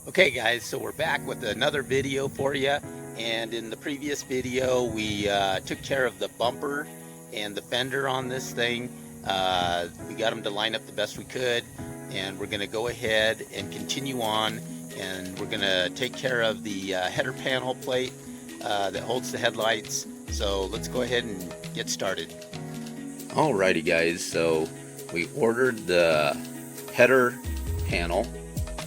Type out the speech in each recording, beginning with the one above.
Okay guys, so we're back with another video for you, and in the previous video we took care of the bumper and the fender on this thing. We got them to line up the best we could, and we're going to go ahead and continue on, and we're going to take care of the header panel plate that holds the headlights. So let's go ahead and get started. Alrighty guys, so we ordered the header panel,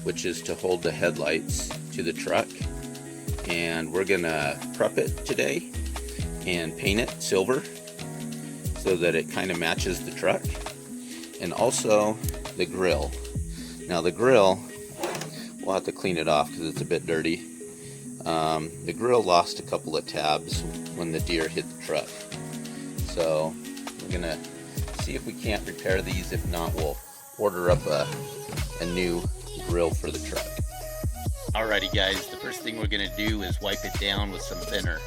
which is to hold the headlights to the truck, and we're gonna prep it today and paint it silver so that it kind of matches the truck. And also the grill. Now the grill, we'll have to clean it off because it's a bit dirty. The grill lost a couple of tabs when the deer hit the truck, so we're gonna see if we can't repair these. If not, we'll order up a new grill for the truck. Alrighty guys, the first thing we're going to do is wipe it down with some thinner.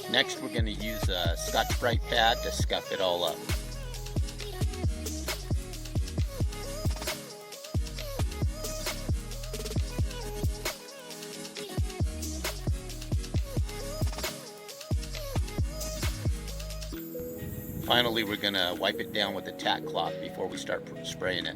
Next we're going to use a Scotch-Brite pad to scuff it all up. Finally, we're going to wipe it down with a tack cloth before we start spraying it.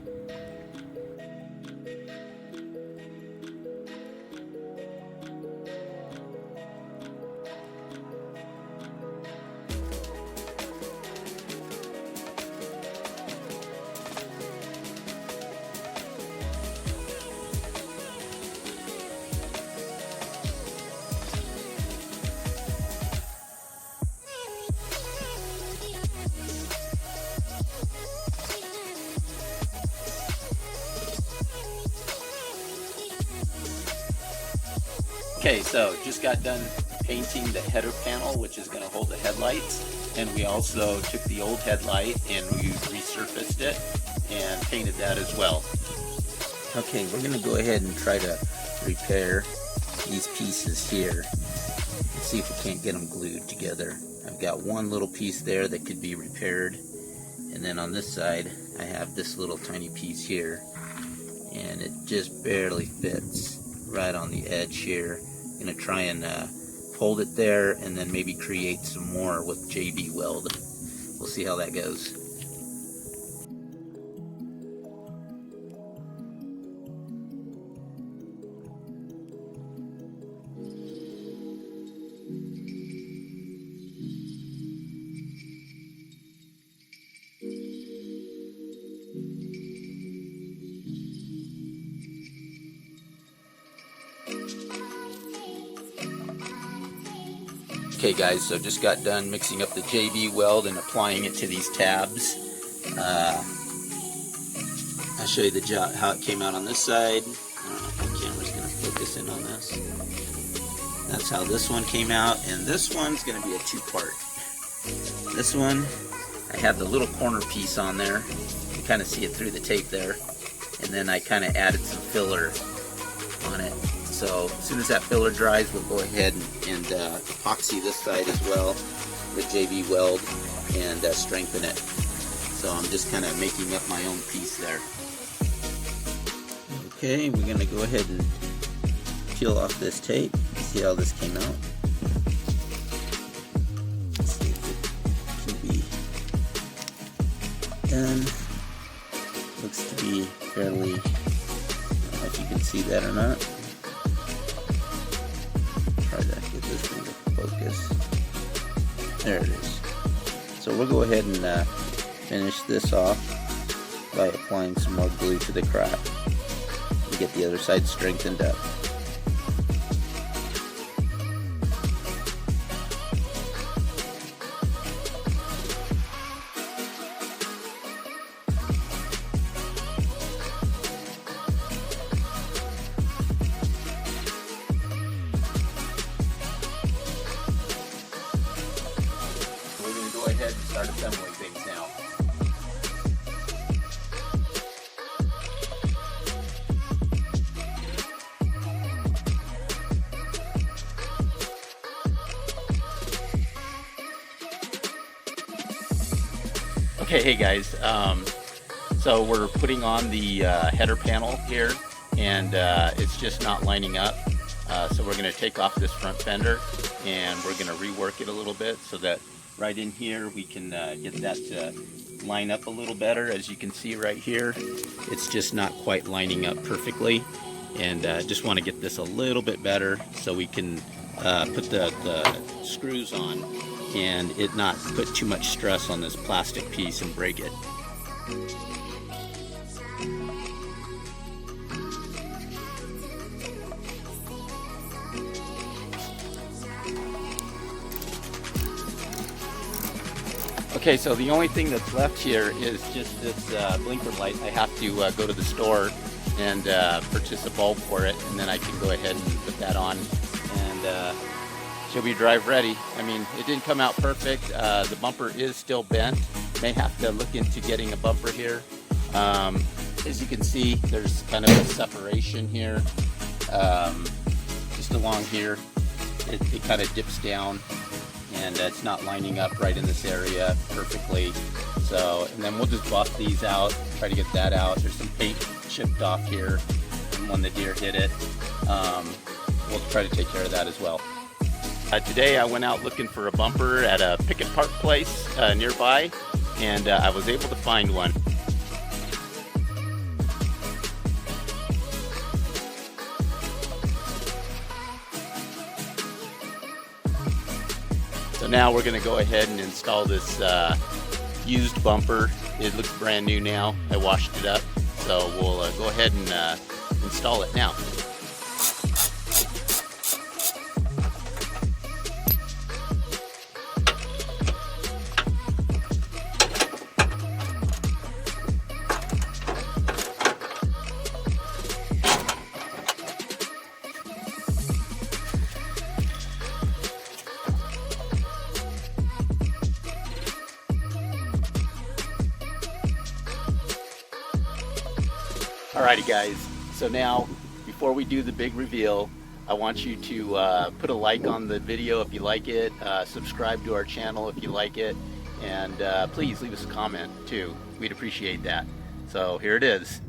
Okay, so just got done painting the header panel, which is going to hold the headlights, and we also took the old headlight and we resurfaced it and painted that as well. Okay, we're going to go ahead and try to repair these pieces here and see if we can't get them glued together. I've got one little piece there that could be repaired, and then on this side I have this little tiny piece here, and it just barely fits right on the edge here. I'm going to try and hold it there and then maybe create some more with JB weld. We'll see how that goes. Okay guys, so just got done mixing up the JB weld and applying it to these tabs. I'll show you how it came out on this side. I don't know if the camera's going to focus in on this. That's how this one came out, and this one's going to be a two-part. This one, I have the little corner piece on there. You kind of see it through the tape there. And then I kind of added some filler on it. So as soon as that filler dries, we'll go ahead and epoxy this side as well with JB weld and strengthen it. So I'm just kind of making up my own piece there. Okay, we're going to go ahead and peel off this tape. See how this came out. Let's see if it can be done. Looks to be fairly, I don't know if you can see that or not. Try to get this thing to focus. There it is. So we'll go ahead and finish this off by applying some more glue to the crack and get the other side strengthened up. Go ahead and start assembling things now. Okay, hey guys, So we're putting on the header panel here, and it's just not lining up. So we're going to take off this front fender, and we're going to rework it a little bit so that right in here we can get that to line up a little better. As you can see right here, it's just not quite lining up perfectly, and just want to get this a little bit better so we can put the screws on and it not put too much stress on this plastic piece and break it. Okay, so the only thing that's left here is just this blinker light. I have to go to the store and purchase a bulb for it, and then I can go ahead and put that on, and she'll be drive ready. I mean, it didn't come out perfect. The bumper is still bent. May have to look into getting a bumper here. As you can see, there's kind of a separation here, just along here. It kind of dips down, and it's not lining up right in this area perfectly. So, and then we'll just buff these out, try to get that out. There's some paint chipped off here from when the deer hit it. We'll try to take care of that as well. Today I went out looking for a bumper at a pick and park place nearby, and I was able to find one. So now we're going to go ahead and install this used bumper. It looks brand new now. I washed it up. So we'll go ahead and install it now. Alrighty guys, so now before we do the big reveal, I want you to put a like on the video if you like it, subscribe to our channel if you like it, and please leave us a comment too. We'd appreciate that. So here it is.